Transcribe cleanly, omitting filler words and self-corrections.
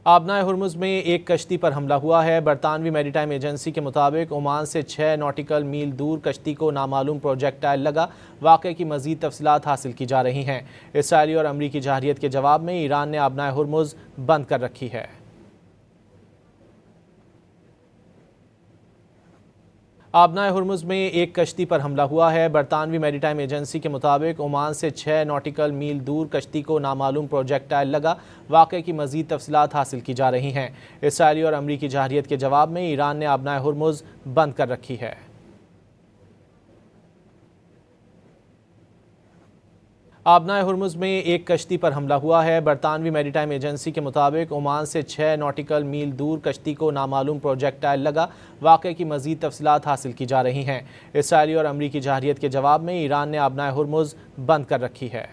आबनाए Hormuz में एक कश्ती पर हमला हुआ है। बरतानवी मैरीटाइम एजेंसी के मुताबिक ओमान से 6 नॉटिकल मील दूर कश्ती को नामालूम प्रोजेक्टाइल लगा। वाक़े की मज़ीद तफसीलात हासिल की जा रही हैं। इसराइली और अमरीकी जहारियत के जवाब में ईरान ने आबनाए हुर्मुज़ बंद कर रखी है। आबनाए हुर्मुज़ में एक कश्ती पर हमला हुआ है। बरतानवी मैरीटाइम एजेंसी के मुताबिक ओमान से 6 नॉटिकल मील दूर कश्ती को नामालूम प्रोजेक्टाइल लगा। वाक़े की मज़ीद तफसीलात हासिल की जा रही हैं। इसराइली और अमरीकी जहारियत के जवाब में ईरान ने आबनाए हुर्मुज़ बंद कर रखी है। आबनाए हुर्मुज़ में एक कश्ती पर हमला हुआ है। बरतानवी मैरीटाइम एजेंसी के मुताबिक ओमान से 6 नॉटिकल मील दूर कश्ती को नामालूम प्रोजेक्टाइल लगा। वाक़े की मज़ीद तफसीलात हासिल की जा रही हैं। इसराइली और अमरीकी जहारियत के जवाब में ईरान ने आबनाए हुर्मुज़ बंद कर रखी है।